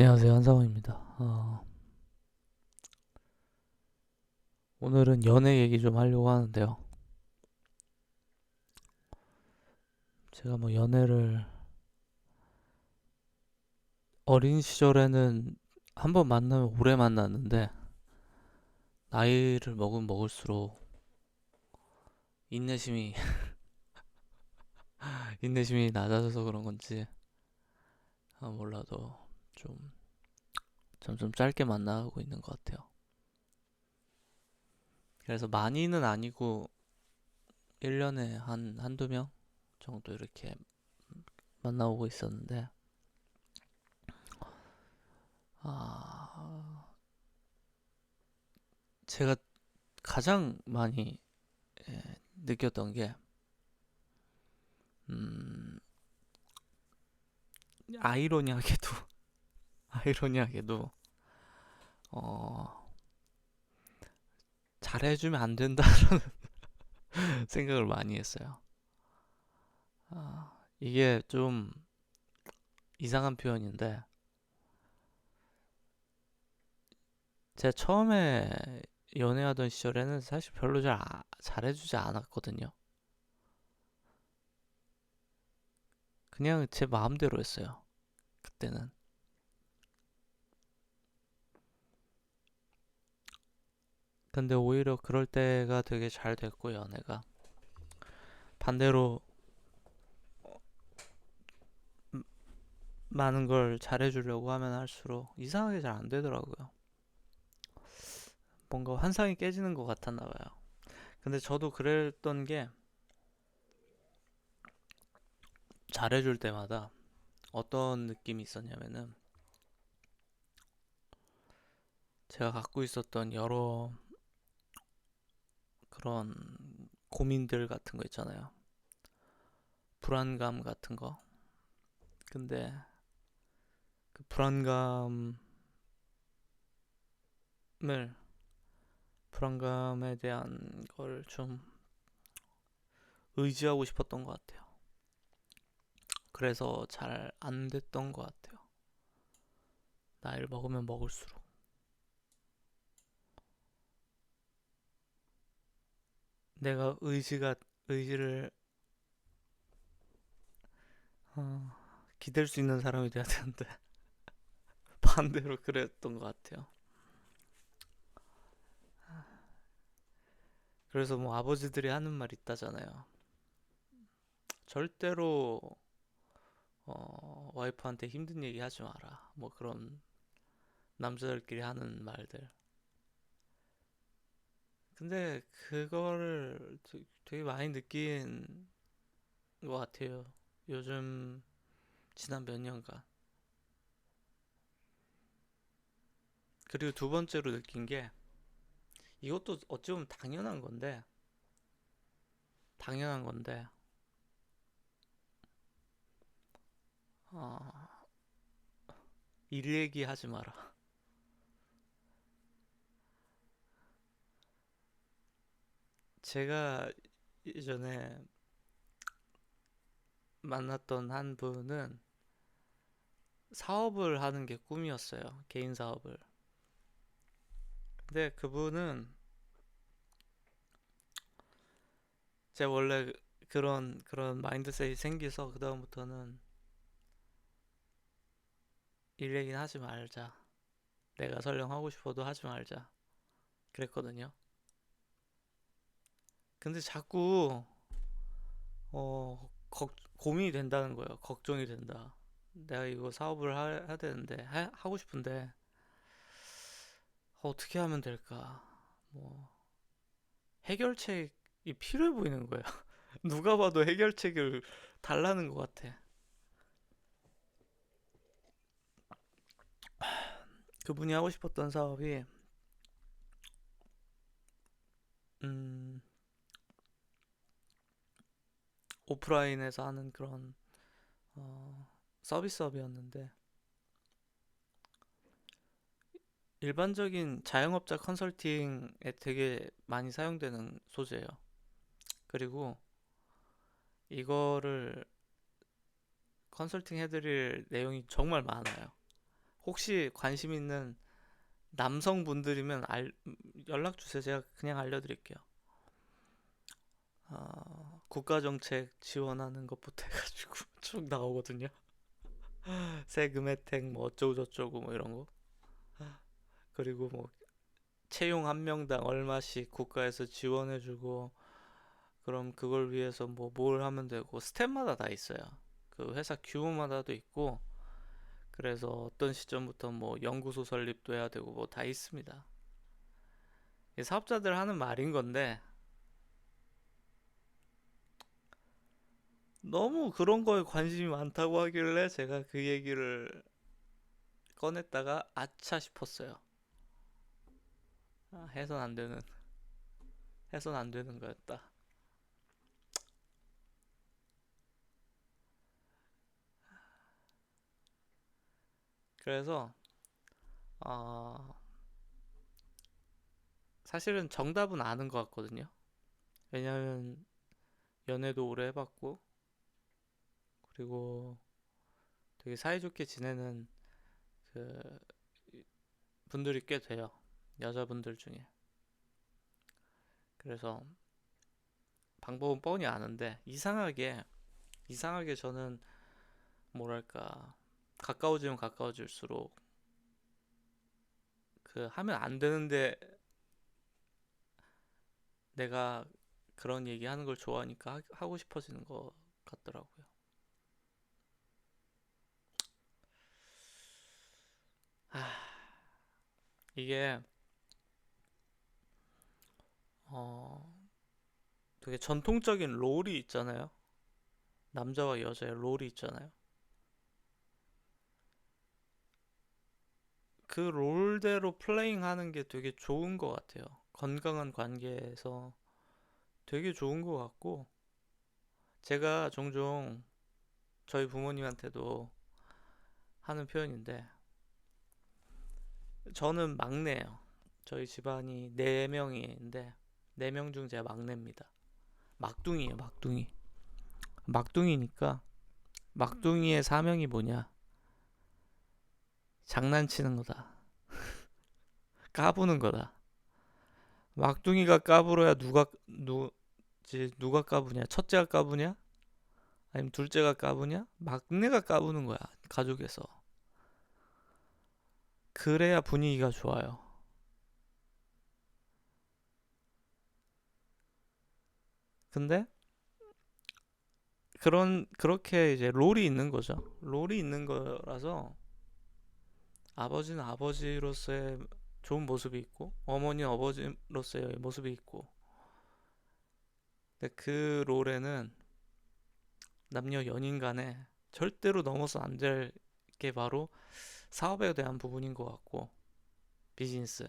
안녕하세요, 한상호입니다. 오늘은 연애 얘기 좀 하려고 하는데요. 제가 뭐 연애를 어린 시절에는 한 번 만나면 오래 만났는데, 나이를 먹으면 먹을수록 인내심이, 인내심이 낮아져서 그런 건지, 몰라도 좀 점점 짧게 만나고 있는 것 같아요. 그래서 많이는 아니고, 1년에 한두 명 정도 이렇게 만나오고 있었는데, 아, 제가 가장 많이 느꼈던 게, 음, 아이러니하게도, 아이러니하게도, 어, 잘해주면 안 된다는 생각을 많이 했어요. 이게 좀 이상한 표현인데, 제가 처음에 연애하던 시절에는 사실 별로 잘해주지 않았거든요. 그냥 제 마음대로 했어요. 그때는. 근데 오히려 그럴 때가 되게 잘 됐고, 연애가. 반대로 음, 많은 걸 잘해주려고 하면 할수록 이상하게 잘 안 되더라고요. 뭔가 환상이 깨지는 것 같았나 봐요. 근데 저도 그랬던 게, 잘해줄 때마다 어떤 느낌이 있었냐면은, 제가 갖고 있었던 여러 그런 고민들 같은 거 있잖아요. 불안감 같은 거. 근데 그 불안감을, 불안감에 대한 걸 좀 의지하고 싶었던 것 같아요. 그래서 잘 안 됐던 것 같아요. 나이를 먹으면 먹을수록. 내가 의지를, 어, 기댈 수 있는 사람이 돼야 되는데, 반대로 그랬던 것 같아요. 그래서 뭐 아버지들이 하는 말 있다잖아요. 절대로 와이프한테 힘든 얘기 하지 마라. 뭐 그런 남자들끼리 하는 말들. 근데 그거를 되게 많이 느낀 것 같아요. 요즘 지난 몇 년간. 그리고 두 번째로 느낀 게, 이것도 어찌 보면 당연한 건데, 어, 일 얘기하지 마라. 제가 예전에 만났던 한 분은 사업을 하는 게 꿈이었어요. 개인 사업을. 근데 그분은, 제가 원래 그런 마인드셋이 생겨서 그다음부터는 일 얘기는 하지 말자. 내가 설령 하고 싶어도 하지 말자. 그랬거든요. 근데 자꾸 고민이 된다는 거예요. 걱정이 된다. 내가 이거 사업을 해야 되는데, 하고 싶은데 어떻게 하면 될까? 뭐 해결책이 필요해 보이는 거예요. 누가 봐도 해결책을 달라는 것 같아. 그분이 하고 싶었던 사업이, 음, 오프라인에서 하는 그런 어, 서비스업이었는데, 일반적인 자영업자 컨설팅에 되게 많이 사용되는 소재예요. 그리고 이거를 컨설팅 해드릴 내용이 정말 많아요. 혹시 관심 있는 남성분들이면 연락 주세요. 제가 그냥 알려드릴게요. 국가정책 지원하는 것부터 해가지고 쭉 나오거든요. 세금 혜택 뭐 어쩌고 저쩌고 뭐 이런 거. 그리고 뭐 채용 한 명당 얼마씩 국가에서 지원해주고, 그럼 그걸 위해서 뭐 뭘 하면 되고, 스텝마다 다 있어요. 그 회사 규모마다도 있고, 그래서 어떤 시점부터 뭐 연구소 설립도 해야 되고 뭐 다 있습니다. 사업자들 하는 말인 건데, 너무 그런 거에 관심이 많다고 하길래 제가 그 얘기를 꺼냈다가 아차 싶었어요. 해선 안 되는, 해선 안 되는 거였다. 그래서 어, 사실은 정답은 아는 것 같거든요. 왜냐하면 연애도 오래 해봤고, 그리고 되게 사이좋게 지내는 그 분들이 꽤 돼요. 여자분들 중에. 그래서 방법은 뻔히 아는데, 이상하게 저는 뭐랄까, 가까워지면 가까워질수록 그 하면 안 되는데 내가 그런 얘기 하는 걸 좋아하니까 하고 싶어지는 것 같더라고요. 아, 이게 어 되게 전통적인 롤이 있잖아요. 남자와 여자의 롤이 있잖아요. 그 롤대로 플레잉 하는 게 되게 좋은 것 같아요. 건강한 관계에서 되게 좋은 것 같고, 제가 종종 저희 부모님한테도 하는 표현인데, 저는 막내예요. 저희 집안이 4명인데 4명 중 제가 막내입니다. 막둥이에요, 막둥이. 막둥이니까 막둥이의 사명이 뭐냐? 장난치는 거다. 까부는 거다. 막둥이가 까불어야 누가 까부냐? 첫째가 까부냐? 아니면 둘째가 까부냐? 막내가 까부는 거야, 가족에서. 그래야 분위기가 좋아요. 근데 그렇게 이제 롤이 있는 거죠. 롤이 있는 거라서 아버지는 아버지로서의 좋은 모습이 있고, 어머니는 어머니로서의 모습이 있고, 근데 그 롤에는 남녀 연인 간에 절대로 넘어서 안 될 게 바로 사업에 대한 부분인 것 같고, 비즈니스.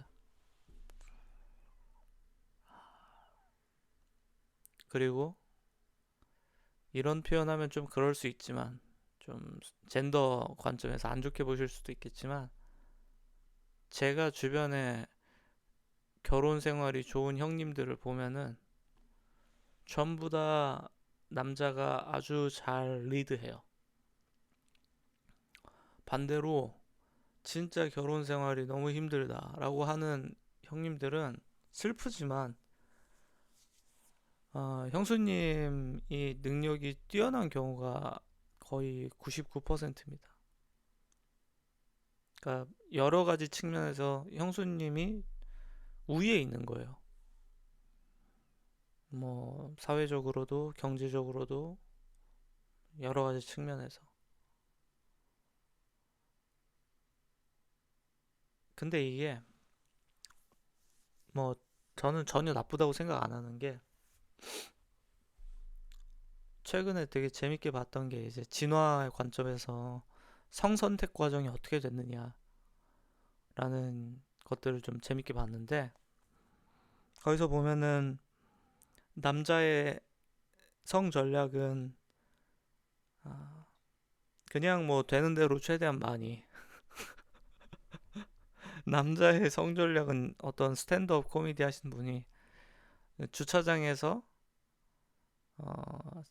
그리고 이런 표현하면 좀 그럴 수 있지만, 좀 젠더 관점에서 안 좋게 보실 수도 있겠지만, 제가 주변에 결혼 생활이 좋은 형님들을 보면은 전부 다 남자가 아주 잘 리드해요. 반대로 진짜 결혼 생활이 너무 힘들다라고 하는 형님들은 슬프지만 형수님이 능력이 뛰어난 경우가 거의 99%입니다. 그러니까 여러 가지 측면에서 형수님이 우위에 있는 거예요. 뭐 사회적으로도 경제적으로도 여러 가지 측면에서. 근데 이게 뭐 저는 전혀 나쁘다고 생각 안 하는 게, 최근에 되게 재밌게 봤던 게 이제 진화의 관점에서 성선택 과정이 어떻게 됐느냐라는 것들을 좀 재밌게 봤는데, 거기서 보면은 남자의 성 전략은 아, 그냥 뭐 되는 대로 최대한 많이, 남자의 성 전략은 어떤 스탠드업 코미디 하신 분이 주차장에서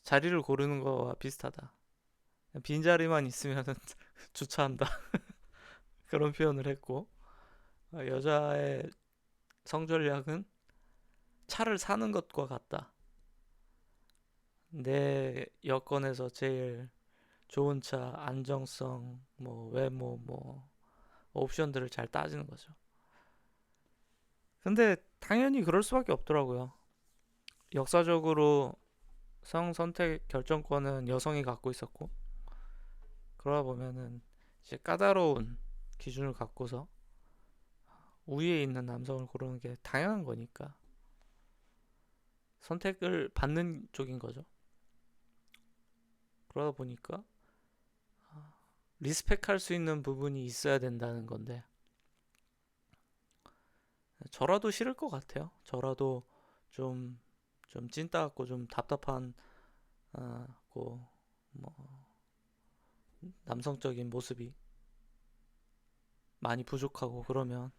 자리를 고르는 거와 비슷하다. 빈자리만 있으면 주차한다. 그런 표현을 했고, 여자의 성전략은 차를 사는 것과 같다. 내 여건에서 제일 좋은 차, 안정성, 뭐 외모, 뭐 옵션들을 잘 따지는 거죠. 근데 당연히 그럴 수밖에 없더라고요. 역사적으로 성선택 결정권은 여성이 갖고 있었고, 그러다 보면은 이제 까다로운 기준을 갖고서 우위에 있는 남성을 고르는 게 당연한 거니까 선택을 받는 쪽인 거죠. 그러다 보니까 리스펙할 수 있는 부분이 있어야 된다는 건데, 저라도 싫을 것 같아요. 저라도 좀, 좀 찐따 같고 좀 답답한, 뭐, 남성적인 모습이 많이 부족하고 그러면,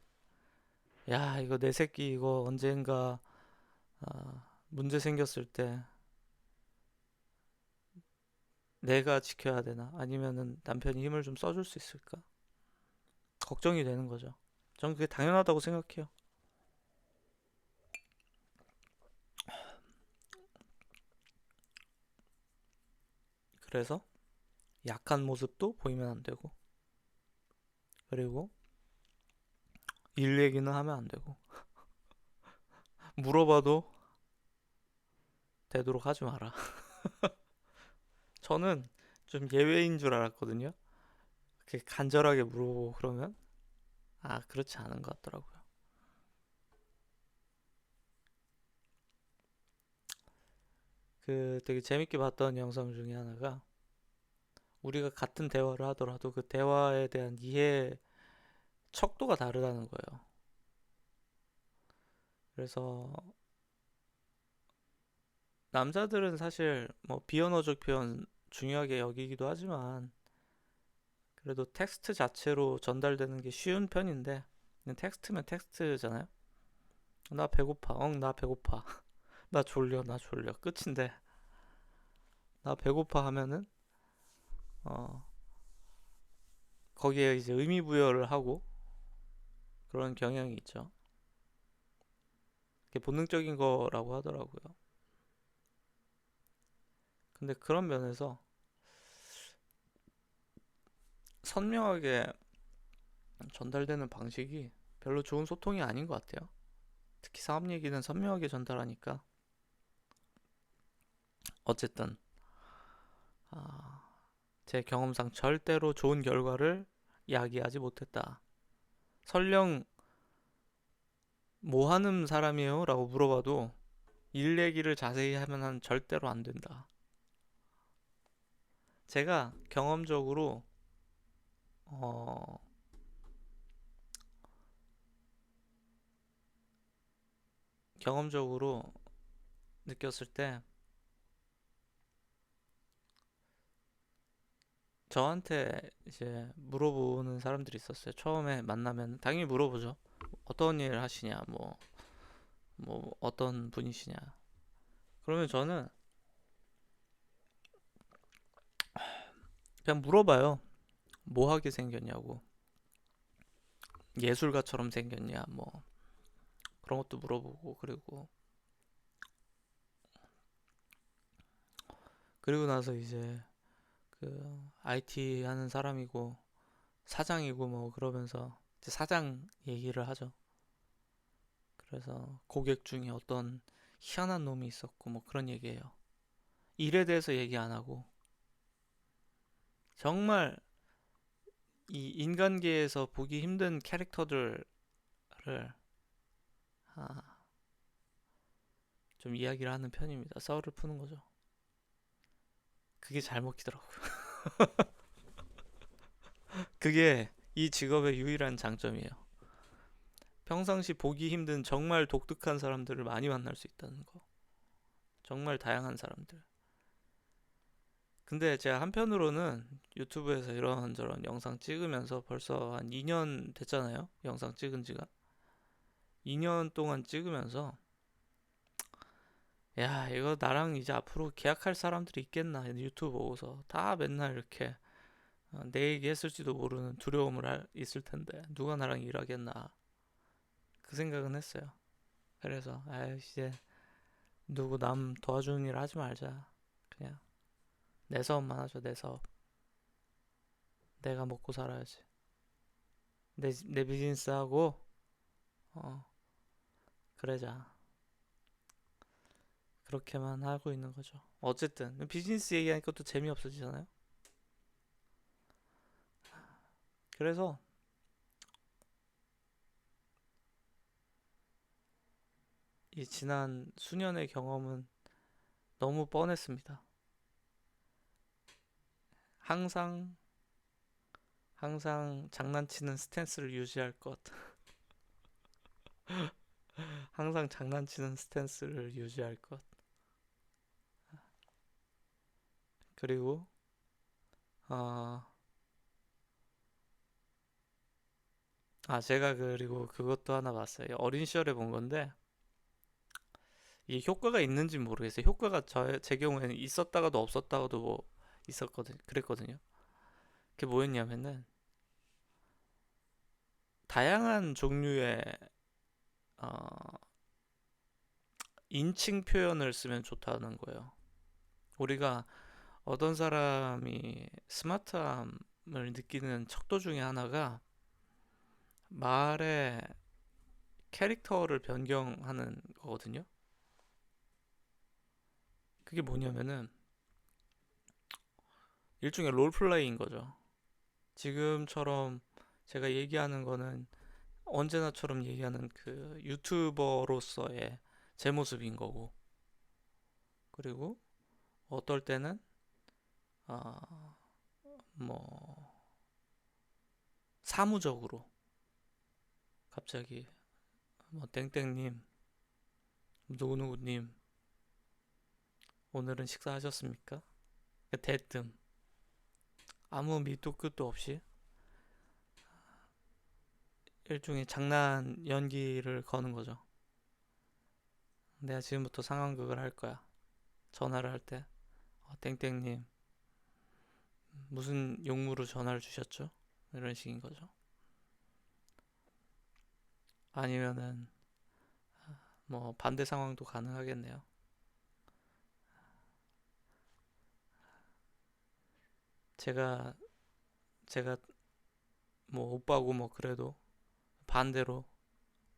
야, 이거 내 새끼 이거 언젠가, 문제 생겼을 때 내가 지켜야 되나? 아니면은 남편이 힘을 좀 써줄 수 있을까? 걱정이 되는 거죠. 전 그게 당연하다고 생각해요. 그래서 약한 모습도 보이면 안 되고, 그리고 일 얘기는 하면 안 되고, 물어봐도 되도록 하지 마라. 저는 좀 예외인 줄 알았거든요. 그렇게 간절하게 물어보고 그러면, 그렇지 않은 것 같더라고요. 그 되게 재밌게 봤던 영상 중에 하나가, 우리가 같은 대화를 하더라도 그 대화에 대한 이해 척도가 다르다는 거예요. 그래서 남자들은 사실 뭐 비언어적 표현 중요하게 여기기도 하지만, 그래도 텍스트 자체로 전달되는 게 쉬운 편인데, 텍스트면 텍스트잖아요. 나 배고파. 나 배고파. 나 졸려. 나 졸려. 끝인데, 나 배고파 하면은 어 거기에 이제 의미 부여를 하고 그런 경향이 있죠. 그게 본능적인 거라고 하더라고요. 근데 그런 면에서 선명하게 전달되는 방식이 별로 좋은 소통이 아닌 것 같아요. 특히 사업 얘기는 선명하게 전달하니까. 어쨌든 아, 제 경험상 절대로 좋은 결과를 야기하지 못했다. 설령 뭐 하는 사람이에요? 라고 물어봐도 일 얘기를 자세히 하면 절대로 안 된다. 제가 어, 경험적으로 느꼈을 때, 저한테 이제 물어보는 사람들이 있었어요. 처음에 만나면 당연히 물어보죠. 어떤 일 하시냐, 뭐 어떤 분이시냐. 그러면 저는 그냥 물어봐요. 뭐 하게 생겼냐고. 예술가처럼 생겼냐, 뭐 그런 것도 물어보고, 그리고 나서 이제 그 IT 하는 사람이고 사장이고 뭐 그러면서 이제 사장 얘기를 하죠. 그래서 고객 중에 어떤 희한한 놈이 있었고 뭐 그런 얘기예요. 일에 대해서 얘기 안 하고 정말 이 인간계에서 보기 힘든 캐릭터들을 아, 좀 이야기를 하는 편입니다. 썰을 푸는 거죠. 그게 잘 먹히더라고요. 그게 이 직업의 유일한 장점이에요. 평상시 보기 힘든 정말 독특한 사람들을 많이 만날 수 있다는 거. 정말 다양한 사람들. 근데 제가 한편으로는 유튜브에서 이런저런 영상 찍으면서 벌써 한 2년 됐잖아요. 영상 찍은 지가. 2년 동안 찍으면서 야, 이거 나랑 이제 앞으로 계약할 사람들이 있겠나. 유튜브 보고서 다 맨날 이렇게 내 얘기 했을지도 모르는 두려움을 있을 텐데 누가 나랑 일하겠나 그 생각은 했어요. 그래서 이제 누구 남 도와주는 일 하지 말자. 그냥 내 사업만 하자. 내 사업. 내가 먹고 살아야지. 내 비즈니스 하고 어 그러자. 그렇게만 하고 있는 거죠. 어쨌든 비즈니스 얘기하니까 또 재미없어지잖아요. 그래서 이 지난 수년의 경험은 너무 뻔했습니다. 항상 항상 장난치는 스탠스를 유지할 것. 항상 장난치는 스탠스를 유지할 것. 그리고 어, 제가 그리고 그것도 하나 봤어요. 어린 시절에 본 건데 이게 효과가 있는지 모르겠어요. 효과가 제 경우에는 있었다가도 없었다가도 뭐 그랬거든요. 그게 뭐였냐면은 다양한 종류의 어, 인칭 표현을 쓰면 좋다는 거예요. 우리가 어떤 사람이 스마트함을 느끼는 척도 중에 하나가 말의 캐릭터를 변경하는 거거든요. 그게 뭐냐면은 일종의 롤플레이인 거죠. 지금처럼 제가 얘기하는 거는 언제나처럼 얘기하는 그 유튜버로서의 제 모습인 거고, 그리고 어떨 때는 어, 뭐 사무적으로 갑자기 뭐 땡땡님, 누구누구님 오늘은 식사하셨습니까? 대뜸 아무 밑도 끝도 없이 일종의 장난 연기를 거는 거죠. 내가 지금부터 상황극을 할 거야. 전화를 할 때, 땡땡님, 무슨 용무로 전화를 주셨죠? 이런 식인 거죠. 아니면은, 뭐, 반대 상황도 가능하겠네요. 제가, 제가, 뭐, 오빠고 뭐, 그래도 반대로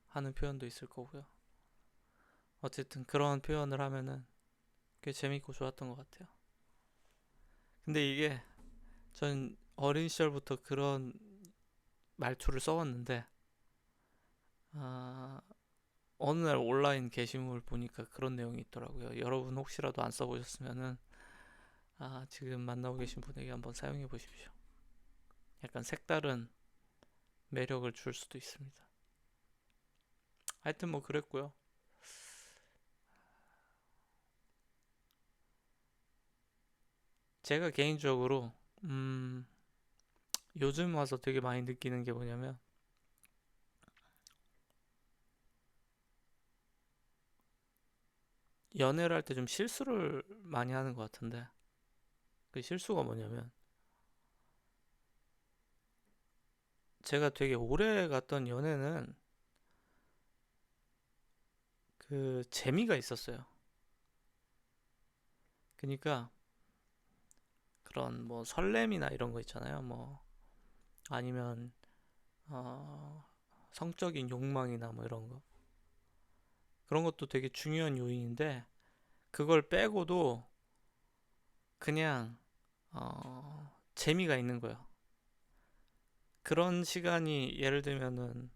하는 표현도 있을 거고요. 어쨌든 그런 표현을 하면은 꽤 재밌고 좋았던 것 같아요. 근데 이게, 전 어린 시절부터 그런 말투를 써왔는데, 아, 어느 날 온라인 게시물 보니까 그런 내용이 있더라고요. 여러분 혹시라도 안 써보셨으면은 지금 만나고 계신 분에게 한번 사용해 보십시오. 약간 색다른 매력을 줄 수도 있습니다. 하여튼 뭐 그랬고요. 제가 개인적으로 요즘 와서 되게 많이 느끼는 게 뭐냐면 연애를 할 때 좀 실수를 많이 하는 것 같은데 그 실수가 뭐냐면 제가 되게 오래 갔던 연애는 그 재미가 있었어요. 그러니까 그런 뭐 설렘이나 이런 거 있잖아요. 뭐 아니면 어, 성적인 욕망이나 뭐 이런 거. 그런 것도 되게 중요한 요인인데, 그걸 빼고도 그냥, 재미가 있는 거예요. 그런 시간이, 예를 들면은,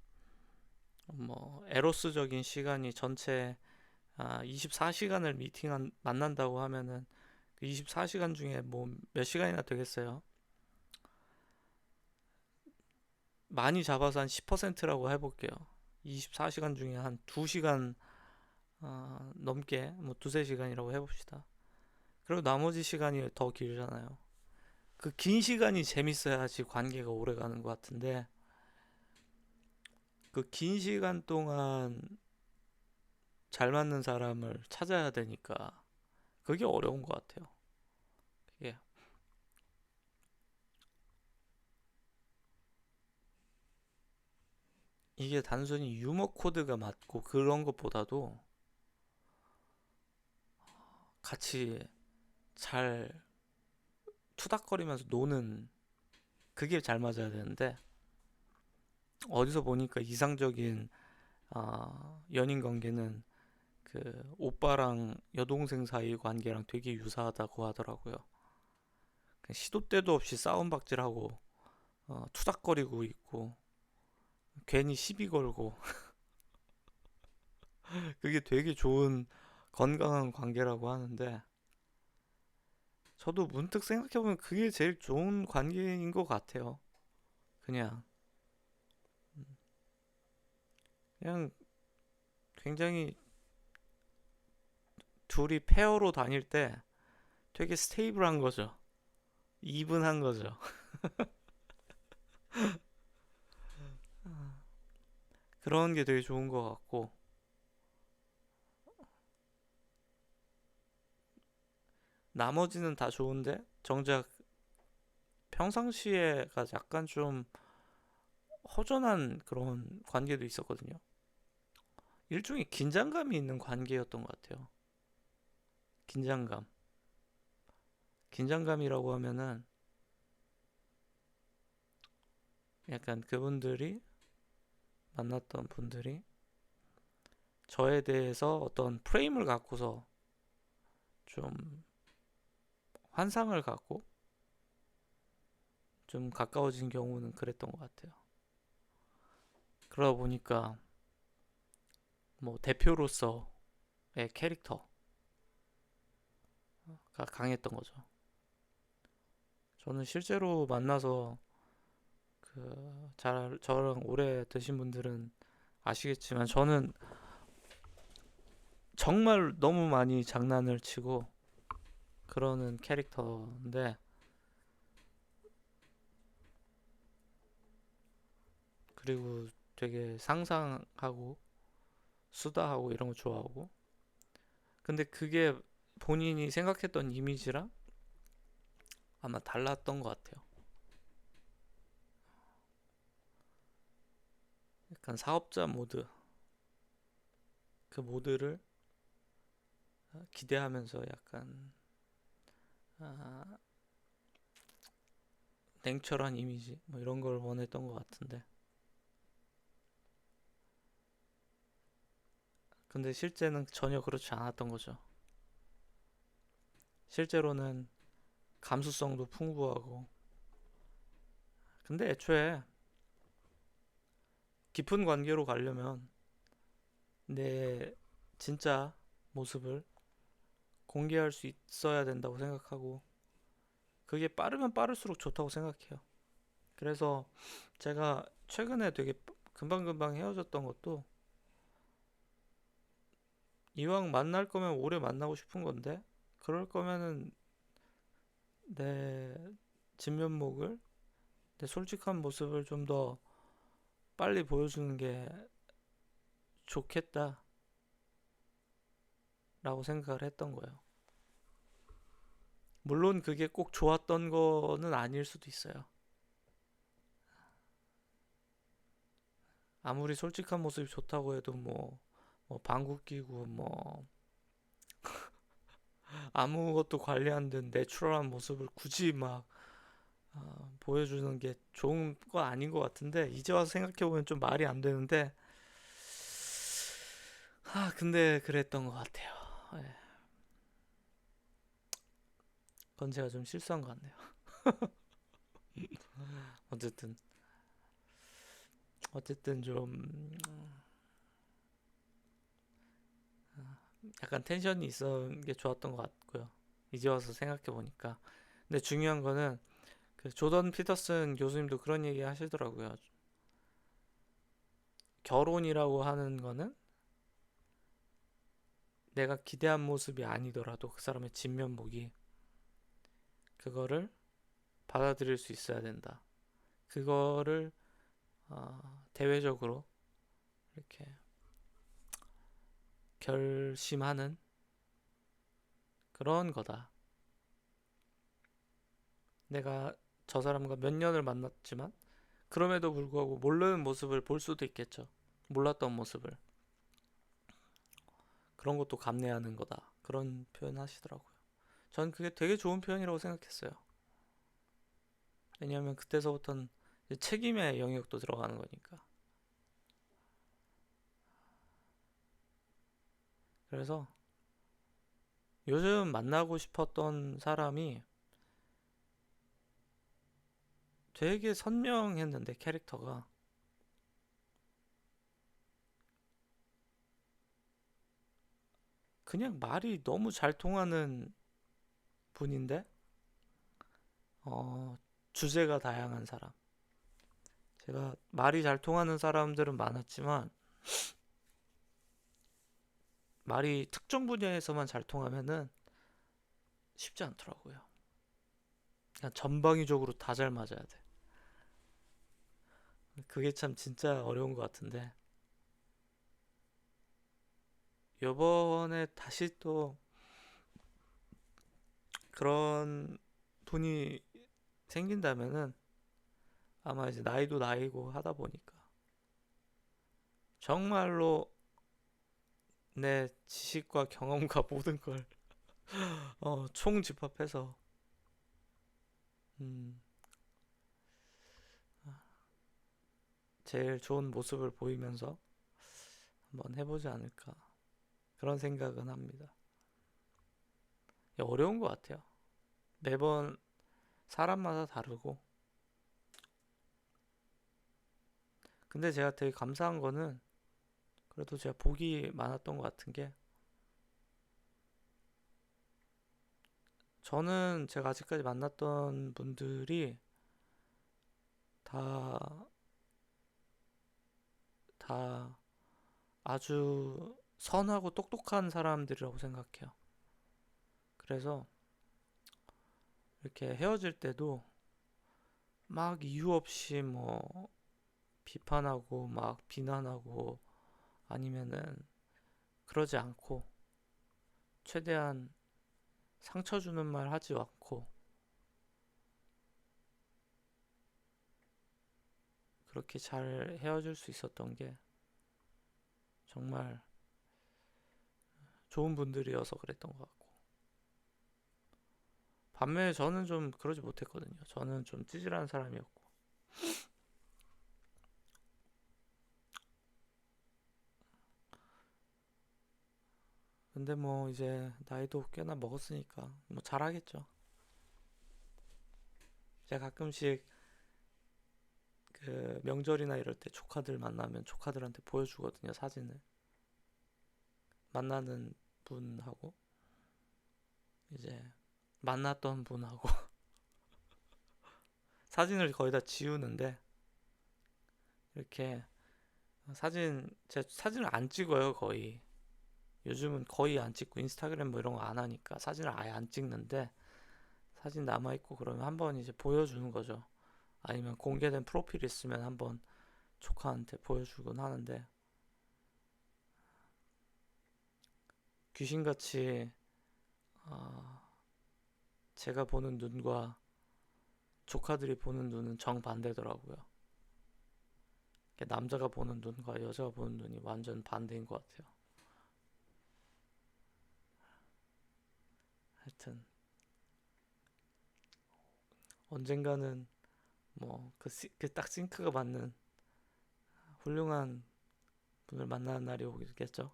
뭐, 에로스적인 시간이 전체, 24시간을 만난다고 하면은, 그 24시간 중에 뭐, 몇 시간이나 되겠어요? 많이 잡아서 한 10%라고 해볼게요. 24시간 중에 한 2시간, 넘게, 뭐, 두세 시간이라고 해봅시다. 그리고 나머지 시간이 더 길잖아요. 그 긴 시간이 재밌어야지 관계가 오래 가는 것 같은데, 그 긴 시간 동안 잘 맞는 사람을 찾아야 되니까, 그게 어려운 것 같아요. 그게. 이게 단순히 유머 코드가 맞고 그런 것보다도 같이 잘 투닥거리면서 노는 그게 잘 맞아야 되는데 어디서 보니까 이상적인 연인 관계는 그 오빠랑 여동생 사이 관계랑 되게 유사하다고 하더라고요. 시도 때도 없이 싸움박질하고 투닥거리고 있고 괜히 시비 걸고 그게 되게 좋은 건강한 관계라고 하는데 저도 문득 생각해보면 그게 제일 좋은 관계인 것 같아요. 그냥 그냥 굉장히 둘이 페어로 다닐 때 되게 스테이블한 거죠. 이분한 거죠. 그런 게 되게 좋은 것 같고 나머지는 다 좋은데 정작 평상시에가 약간 좀 허전한 그런 관계도 있었거든요. 일종의 긴장감이 있는 관계였던 것 같아요. 긴장감. 긴장감이라고 하면은 약간 그분들이 만났던 분들이 저에 대해서 어떤 프레임을 갖고서 좀 환상을 갖고 좀 가까워진 경우는 그랬던 것 같아요. 그러다 보니까 뭐 대표로서의 캐릭터가 강했던 거죠. 저는 실제로 만나서 잘 저랑 오래 드신 분들은 아시겠지만 저는 정말 너무 많이 장난을 치고 그러는 캐릭터인데 그리고 되게 상상하고 수다하고 이런 거 좋아하고 근데 그게 본인이 생각했던 이미지랑 아마 달랐던 것 같아요. 약간 사업자 모드 그 모드를 기대하면서 약간 아, 냉철한 이미지 뭐 이런 걸 원했던 것 같은데 근데 실제는 전혀 그렇지 않았던 거죠. 실제로는 감수성도 풍부하고 근데 애초에 깊은 관계로 가려면 내 진짜 모습을 공개할 수 있어야 된다고 생각하고 그게 빠르면 빠를수록 좋다고 생각해요. 그래서 제가 최근에 되게 금방금방 헤어졌던 것도 이왕 만날 거면 오래 만나고 싶은 건데 그럴 거면은 내 진면목을 내 솔직한 모습을 좀 더 빨리 보여주는 게 좋겠다라고 생각을 했던 거예요. 물론 그게 꼭 좋았던 거는 아닐 수도 있어요. 아무리 솔직한 모습이 좋다고 해도 뭐 방구 끼고 뭐 아무것도 관리 안 된 내추럴한 모습을 굳이 막 보여주는 게 좋은 거 아닌 것 같은데 이제 와서 생각해보면 좀 말이 안 되는데 근데 그랬던 것 같아요. 예, 그건 제가 좀 실수한 것 같네요. 어쨌든 좀 약간 텐션이 있었는 게 좋았던 것 같고요. 이제 와서 생각해 보니까 근데 중요한 거는 그 조던 피터슨 교수님도 그런 얘기 하시더라고요. 결혼이라고 하는 거는 내가 기대한 모습이 아니더라도 그 사람의 진면목이 그거를 받아들일 수 있어야 된다. 그거를 대외적으로 이렇게 결심하는 그런 거다. 내가 저 사람과 몇 년을 만났지만 그럼에도 불구하고 모르는 모습을 볼 수도 있겠죠. 몰랐던 모습을. 그런 것도 감내하는 거다. 그런 표현 하시더라고요. 전 그게 되게 좋은 표현이라고 생각했어요. 왜냐하면 그때서부터는 책임의 영역도 들어가는 거니까. 그래서 요즘 만나고 싶었던 사람이 되게 선명했는데 캐릭터가 그냥 말이 너무 잘 통하는 분인데 어, 주제가 다양한 사람. 제가 말이 잘 통하는 사람들은 많았지만 말이 특정 분야에서만 잘 통하면은 쉽지 않더라고요. 그냥 전방위적으로 다 잘 맞아야 돼. 그게 참 진짜 어려운 것 같은데 요번에 다시 또 그런 분이 생긴다면은 아마 이제 나이도 나이고 하다 보니까 정말로 내 지식과 경험과 모든 걸 총집합해서 음, 제일 좋은 모습을 보이면서 한번 해보지 않을까 그런 생각은 합니다. 어려운 것 같아요. 매번 사람마다 다르고 근데 제가 되게 감사한 거는 그래도 제가 복이 많았던 것 같은 게 저는 제가 아직까지 만났던 분들이 다, 다 아주 선하고 똑똑한 사람들이라고 생각해요. 그래서 이렇게 헤어질 때도 막 이유 없이 뭐 비판하고 막 비난하고 아니면은 그러지 않고 최대한 상처 주는 말 하지 않고 그렇게 잘 헤어질 수 있었던 게 정말 좋은 분들이어서 그랬던 것 같고 반면에 저는 좀 그러지 못했거든요. 저는 좀 찌질한 사람이었고 근데 뭐 이제 나이도 꽤나 먹었으니까 뭐 잘하겠죠. 제가 가끔씩 그 명절이나 이럴 때 조카들 만나면 조카들한테 보여주거든요. 사진을 만나는 분하고 이제 만났던 분하고 사진을 거의 다 지우는데 이렇게 제 사진을 안 찍어요. 거의 요즘은 거의 안 찍고 인스타그램 뭐 이런 거 안 하니까 사진을 아예 안 찍는데 사진 남아있고 그러면 한번 이제 보여주는 거죠. 아니면 공개된 프로필 있으면 한번 조카한테 보여주곤 하는데 귀신같이 어, 제가 보는 눈과 조카들이 보는 눈은 정반대더라고요. 남자가 보는 눈과 여자가 보는 눈이 완전 반대인 것 같아요. 하여튼 언젠가는 뭐 그 딱 싱크가 맞는 훌륭한 분을 만나는 날이 오겠죠.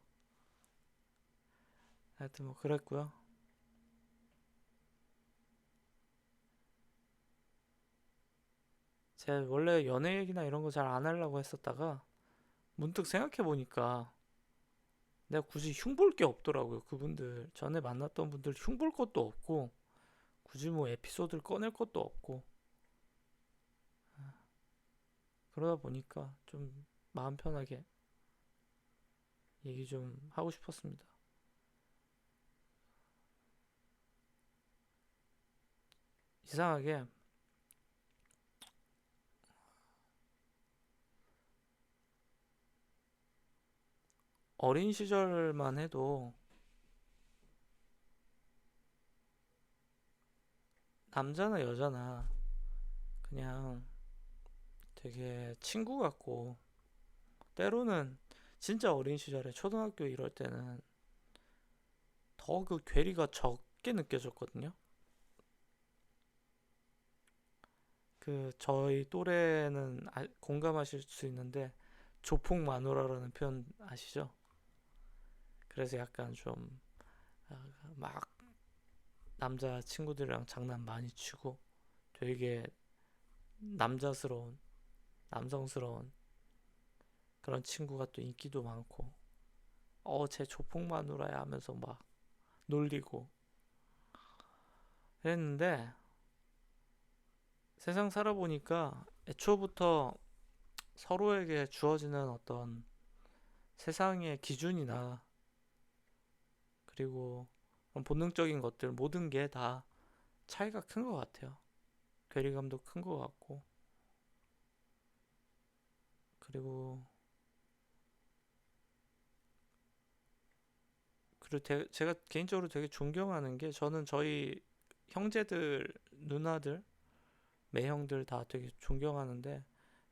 하여튼 뭐 그랬고요. 제가 원래 연애 얘기나 이런 거 잘 안 하려고 했었다가 문득 생각해 보니까 내가 굳이 흉볼 게 없더라고요. 그분들 전에 만났던 분들 흉볼 것도 없고 굳이 뭐 에피소드를 꺼낼 것도 없고 그러다 보니까 좀 마음 편하게 얘기 좀 하고 싶었습니다. 이상하게 어린 시절만 해도 남자나 여자나 그냥 되게 친구 같고, 때로는 진짜 어린 시절에 초등학교 이럴 때는 더 그 괴리가 적게 느껴졌거든요. 그 저희 또래는 공감하실 수 있는데, 조폭 마누라라는 표현 아시죠? 그래서 약간 좀 막 남자 친구들이랑 장난 많이 치고 되게 남자스러운, 남성스러운 그런 친구가 또 인기도 많고, 쟤 조폭 마누라야 하면서 막 놀리고 그랬는데, 세상 살아보니까 애초부터 서로에게 주어지는 어떤 세상의 기준이나, 그리고 본능적인 것들 모든 게 다 차이가 큰 것 같아요. 괴리감도 큰 것 같고, 그리고 제가 개인적으로 되게 존경하는 게, 저는 저희 형제들, 누나들, 매형들 다 되게 존경하는데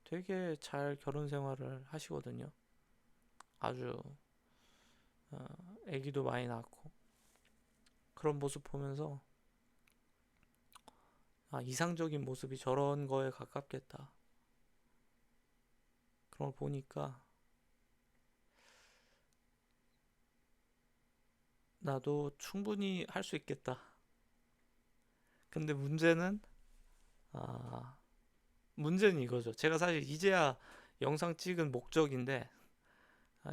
되게 잘 결혼 생활을 하시거든요. 아주 어, 아기도 많이 낳고, 그런 모습 보면서 이상적인 모습이 저런 거에 가깝겠다. 그런 걸 보니까 나도 충분히 할 수 있겠다. 근데 아, 문제는 이거죠. 제가 사실 이제야 영상 찍은 목적인데,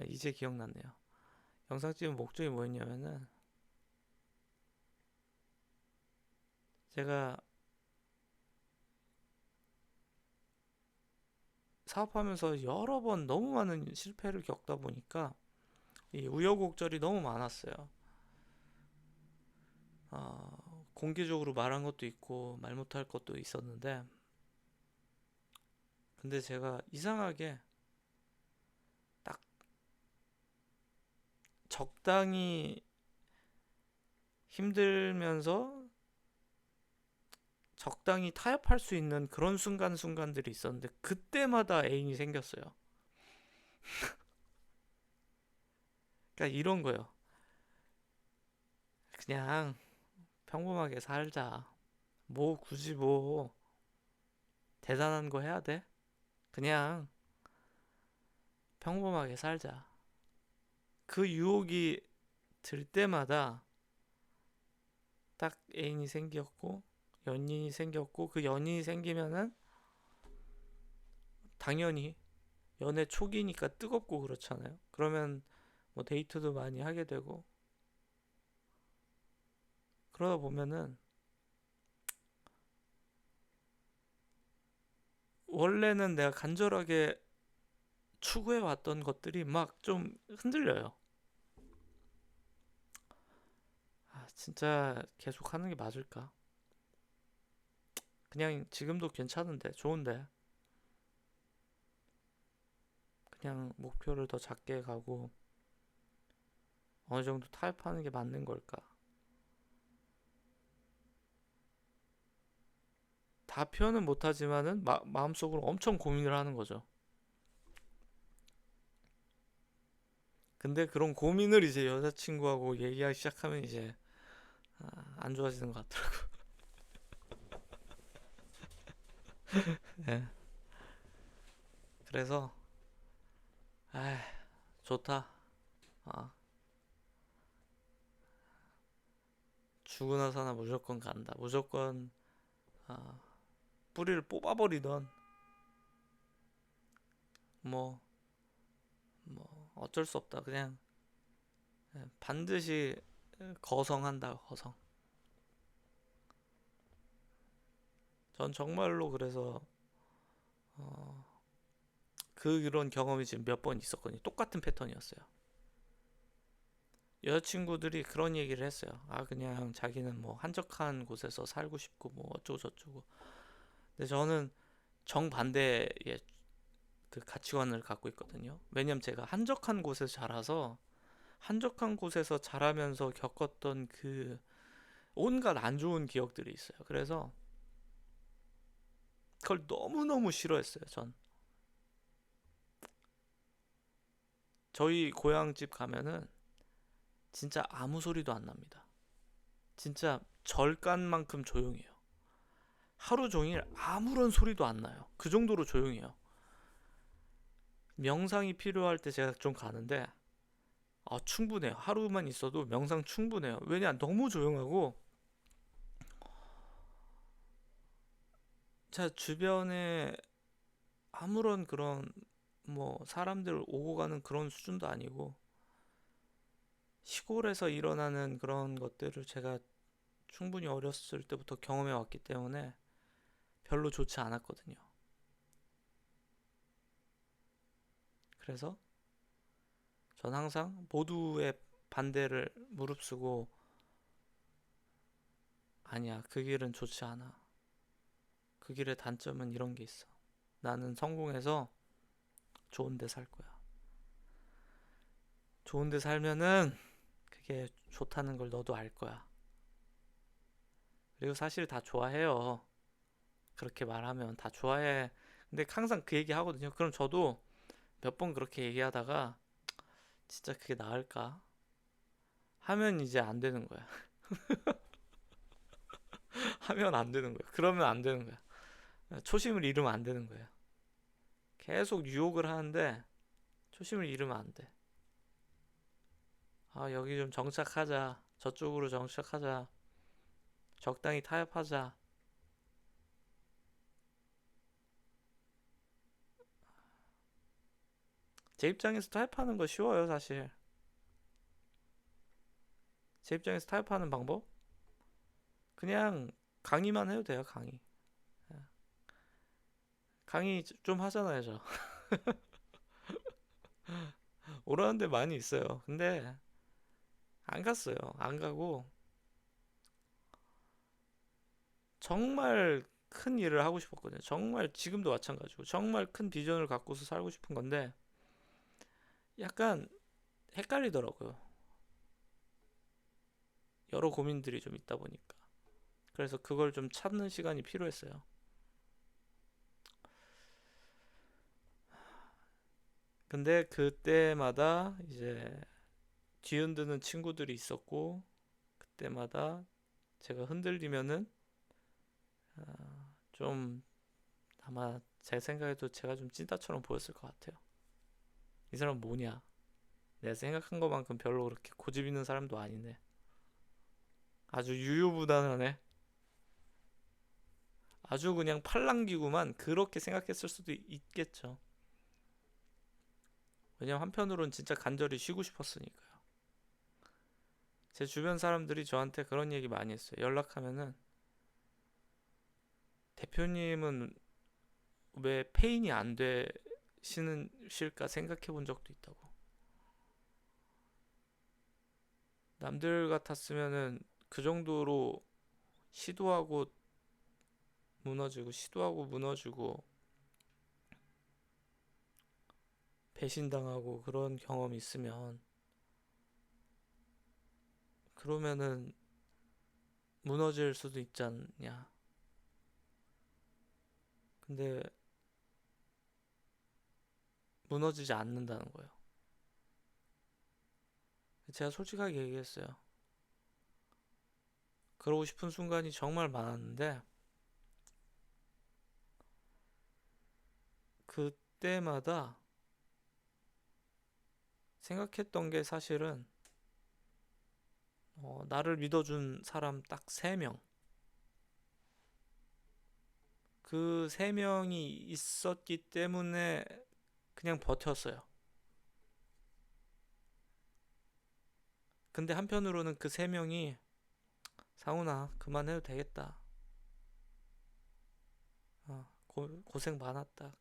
이제 기억났네요. 영상 찍은 목적이 뭐였냐면은, 제가 사업하면서 여러 번 너무 많은 실패를 겪다 보니까 이 우여곡절이 너무 많았어요. 공개적으로 말한 것도 있고 말 못할 것도 있었는데, 근데 제가 이상하게 딱 적당히 힘들면서 적당히 타협할 수 있는 그런 순간순간들이 있었는데, 그때마다 애인이 생겼어요. 그러니까 이런 거요. 그냥 평범하게 살자. 뭐 굳이 뭐 대단한 거 해야 돼? 그냥 평범하게 살자. 그 유혹이 들 때마다 딱 애인이 생겼고 연인이 생겼고, 그 연인이 생기면은 당연히 연애 초기니까 뜨겁고 그렇잖아요. 그러면 뭐 데이트도 많이 하게 되고, 그러다 보면은 원래는 내가 간절하게 추구해 왔던 것들이 막 좀 흔들려요. 진짜 계속 하는 게 맞을까? 그냥 지금도 괜찮은데, 좋은데, 그냥 목표를 더 작게 가고 어느 정도 타협하는 게 맞는 걸까? 다 표현은 못하지만은 마음속으로 엄청 고민을 하는 거죠. 근데 그런 고민을 이제 여자친구하고 얘기하기 시작하면 이제 안 좋아지는 것 같더라고. 예. 그래서 아, 좋다. 아, 죽으나 사나 무조건 간다. 무조건 아, 뿌리를 뽑아버리던 뭐, 어쩔 수 없다. 그냥 반드시 거성한다. 거성. 전 정말로 그래서 어, 그런 경험이 지금 몇 번 있었거든요. 똑같은 패턴이었어요. 여자친구들이 그런 얘기를 했어요. 그냥 자기는 뭐 한적한 곳에서 살고 싶고 뭐 어쩌고 저쩌고. 근데 저는 정반대의 그 가치관을 갖고 있거든요. 왜냐면 제가 한적한 곳에서 자라서, 한적한 곳에서 자라면서 겪었던 그 온갖 안 좋은 기억들이 있어요. 그래서 그걸 너무너무 싫어했어요, 전. 저희 고향집 가면은 진짜 아무 소리도 안 납니다. 진짜 절간만큼 조용해요. 하루 종일 아무런 소리도 안 나요. 그 정도로 조용해요. 명상이 필요할 때 제가 좀 가는데 충분해요. 하루만 있어도 명상 충분해요. 왜냐 너무 조용하고 제 주변에 아무런 그런 뭐 사람들 오고 가는 그런 수준도 아니고 시골에서 일어나는 그런 것들을 제가 충분히 어렸을 때부터 경험해 왔기 때문에 별로 좋지 않았거든요. 그래서 전 항상 모두의 반대를 무릅쓰고 아니야, 그 길은 좋지 않아. 그 길의 단점은 이런 게 있어. 나는 성공해서 좋은 데 살 거야. 좋은 데 살면은 그게 좋다는 걸 너도 알 거야. 그리고 사실 다 좋아해요. 그렇게 말하면 다 좋아해. 근데 항상 그 얘기 하거든요. 그럼 저도 몇 번 그렇게 얘기하다가 진짜 그게 나을까? 하면 이제 안 되는 거야. 하면 안 되는 거야. 그러면 안 되는 거야. 초심을 잃으면 안 되는 거야. 계속 유혹을 하는데 초심을 잃으면 안 돼. 여기 좀 정착하자. 저쪽으로 정착하자. 적당히 타협하자. 제 입장에서 타협하는 거 쉬워요, 사실. 제 입장에서 타협하는 방법? 그냥 강의만 해도 돼요, 강의. 강의 좀 하잖아요, 저. 오라는 데 많이 있어요. 근데 안 갔어요. 안 가고 정말 큰 일을 하고 싶었거든요. 정말 지금도 마찬가지고 정말 큰 비전을 갖고서 살고 싶은 건데 약간 헷갈리더라고요. 여러 고민들이 좀 있다 보니까. 그래서 그걸 좀 찾는 시간이 필요했어요. 근데 그때마다 이제 뒤흔드는 친구들이 있었고 그때마다 제가 흔들리면은 좀 아마 제 생각에도 제가 좀 찐따처럼 보였을 것 같아요. 이 사람 뭐냐? 내가 생각한 것만큼 별로 그렇게 고집 있는 사람도 아니네. 아주 유유부단하네. 아주 그냥 팔랑귀구만 그렇게 생각했을 수도 있겠죠. 왜냐면 한편으로는 진짜 간절히 쉬고 싶었으니까요. 제 주변 사람들이 저한테 그런 얘기 많이 했어요. 연락하면은 대표님은 왜 페인이 안 되시는실까 생각해 본 적도 있다고. 남들 같았으면은 그 정도로 시도하고 무너지고 시도하고 무너지고 배신당하고 그런 경험이 있으면 그러면은 무너질 수도 있지 않냐. 근데 무너지지 않는다는 거예요. 제가 솔직하게 얘기했어요. 그러고 싶은 순간이 정말 많았는데 그때마다 생각했던 게 사실은 나를 믿어준 사람 딱 3명. 그 3명이 있었기 때문에 그냥 버텼어요. 근데 한편으로는 그 3명이 상훈아 그만해도 되겠다. 고생 많았다.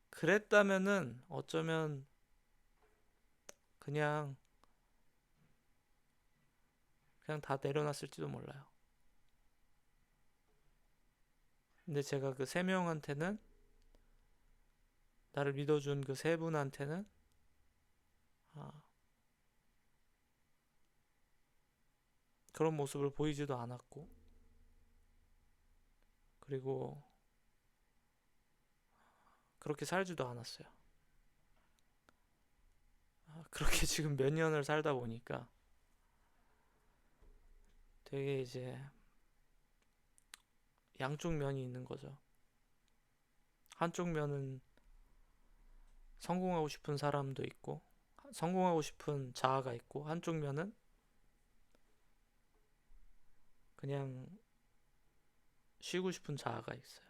그랬다면은 어쩌면 그냥 다 내려놨을지도 몰라요. 근데 제가 그 3명한테는 나를 믿어준 그 3분한테는 아, 그런 모습을 보이지도 않았고 그리고 그렇게 살지도 않았어요. 그렇게 지금 몇 년을 살다 보니까 되게 이제 양쪽 면이 있는 거죠. 한쪽 면은 성공하고 싶은 사람도 있고, 성공하고 싶은 자아가 있고, 한쪽 면은 그냥 쉬고 싶은 자아가 있어요.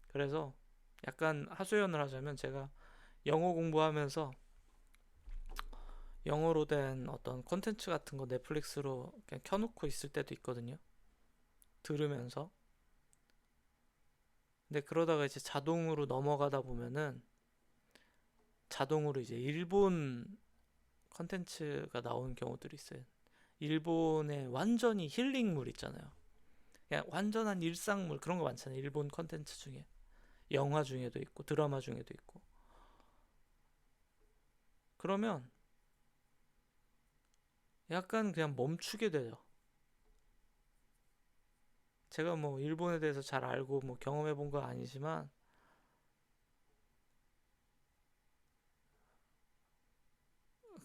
그래서 약간 하소연을 하자면 제가 영어 공부하면서 영어로 된 어떤 콘텐츠 같은 거 넷플릭스로 그냥 켜놓고 있을 때도 있거든요. 들으면서. 근데 그러다가 이제 자동으로 넘어가다 보면은 자동으로 이제 일본 컨텐츠가 나오는 경우들이 있어요. 일본의 완전히 힐링물 있잖아요. 그냥 완전한 일상물 그런 거 많잖아요. 일본 컨텐츠 중에. 영화 중에도 있고 드라마 중에도 있고. 그러면 약간 그냥 멈추게 돼요. 제가 뭐 일본에 대해서 잘 알고 뭐 경험해 본 건 아니지만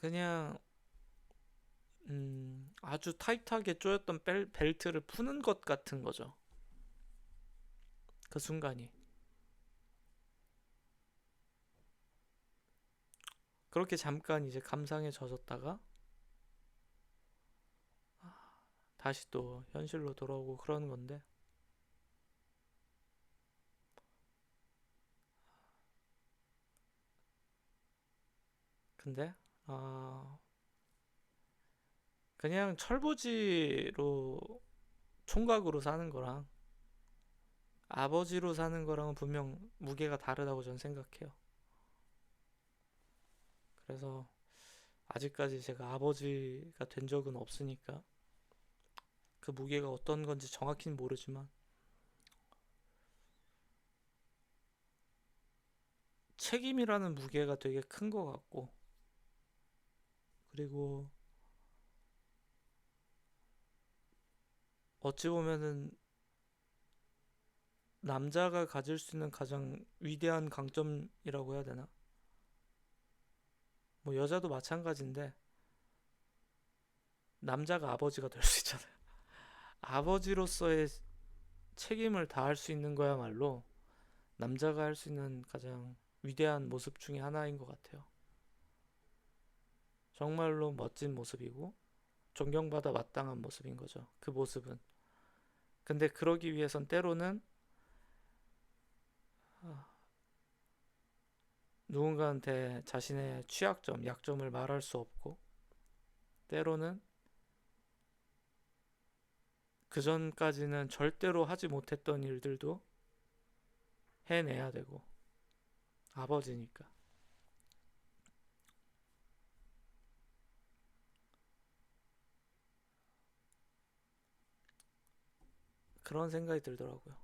그냥 아주 타이트하게 조였던 벨트를 푸는 것 같은 거죠. 그 순간이. 그렇게 잠깐 이제 감상에 젖었다가 다시 또 현실로 돌아오고 그러는 건데. 근데 그냥 철부지로 총각으로 사는 거랑 아버지로 사는 거랑은 분명 무게가 다르다고 저는 생각해요. 그래서 아직까지 제가 아버지가 된 적은 없으니까 그 무게가 어떤 건지 정확히는 모르지만 책임이라는 무게가 되게 큰 것 같고, 그리고 어찌 보면은 남자가 가질 수 있는 가장 위대한 강점이라고 해야 되나? 뭐 여자도 마찬가지인데 남자가 아버지가 될 수 있잖아요. 아버지로서의 책임을 다할 수 있는 거야말로 남자가 할 수 있는 가장 위대한 모습 중에 하나인 것 같아요. 정말로 멋진 모습이고 존경받아 마땅한 모습인 거죠. 그 모습은. 근데 그러기 위해선 때로는 누군가한테 자신의 취약점, 약점을 말할 수 없고 때로는 그 전까지는 절대로 하지 못했던 일들도 해내야 되고 아버지니까 그런 생각이 들더라고요.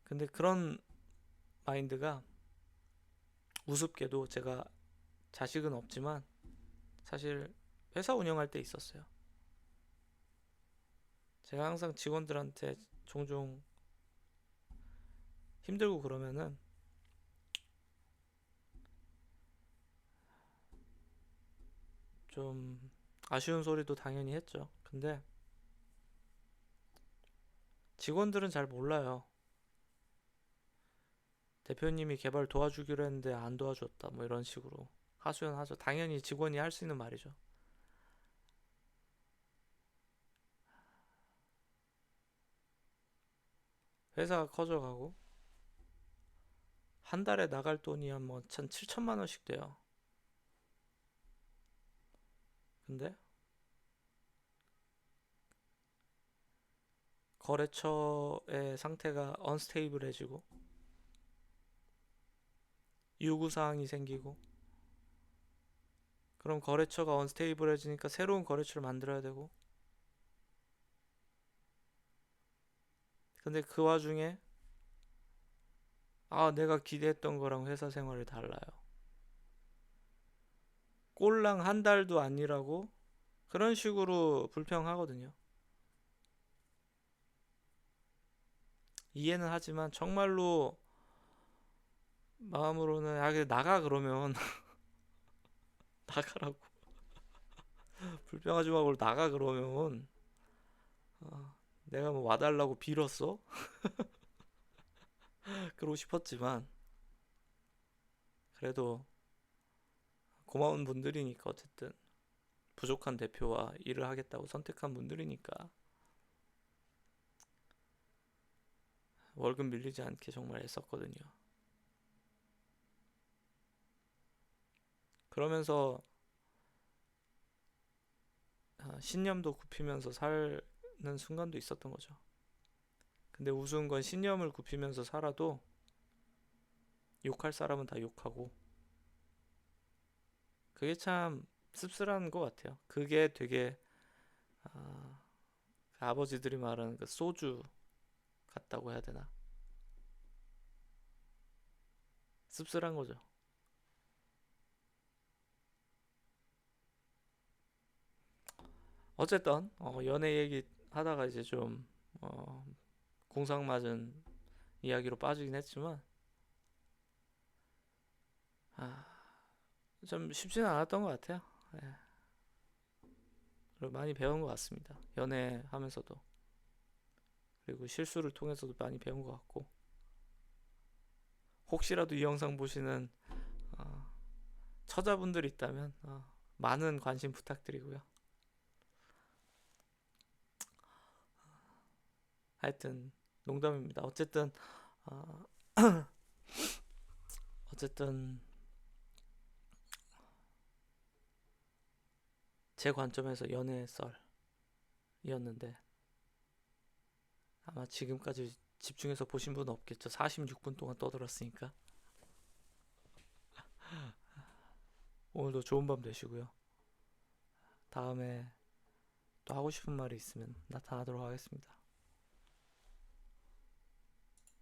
근데 그런 마인드가 우습게도 제가 자식은 없지만 사실 회사 운영할 때 있었어요. 제가 항상 직원들한테 종종 힘들고 그러면은 좀 아쉬운 소리도 당연히 했죠. 근데 직원들은 잘 몰라요. 대표님이 개발 도와주기로 했는데 안 도와줬다. 뭐 이런 식으로 하소연하죠. 당연히 직원이 할 수 있는 말이죠. 회사가 커져가고 한 달에 나갈 돈이 한 뭐 7천만 원씩 돼요. 근데 거래처의 상태가 언스테이블해지고 요구사항이 생기고 그럼 거래처가 언스테이블해지니까 새로운 거래처를 만들어야 되고 근데 그 와중에 내가 기대했던 거랑 회사 생활이 달라요. 꼴랑 한 달도 안 일하고 그런 식으로 불평하거든요. 이해는 하지만 정말로 마음으로는 아 그래 나가 그러면 나가라고. 불평 아줌마로 나가 그러면 내가 뭐 와달라고 빌었어? 그러고 싶었지만 그래도 고마운 분들이니까 어쨌든 부족한 대표와 일을 하겠다고 선택한 분들이니까 월급 밀리지 않게 정말 애썼거든요. 그러면서 신념도 굽히면서 사는 순간도 있었던 거죠. 근데 우스운 건 신념을 굽히면서 살아도 욕할 사람은 다 욕하고 그게 참 씁쓸한 것 같아요. 그게 되게 아, 그 아버지들이 말하는 그 소주 같다고 해야 되나? 씁쓸한 거죠. 어쨌든 연애 얘기 하다가 이제 좀 어, 궁상맞은 이야기로 빠지긴 했지만 아, 좀 쉽지는 않았던 것 같아요. 예, 그리고 많이 배운 것 같습니다. 연애하면서도 그리고 실수를 통해서도 많이 배운 것 같고 혹시라도 이 영상 보시는 어, 처자분들이 있다면 많은 관심 부탁드리고요. 하여튼 농담입니다. 어, 어쨌든 제 관점에서 연애 썰이었는데 아마 지금까지 집중해서 보신 분은 없겠죠. 46분 동안 떠들었으니까. 오늘도 좋은 밤 되시고요. 다음에 또 하고 싶은 말이 있으면 나타나도록 하겠습니다.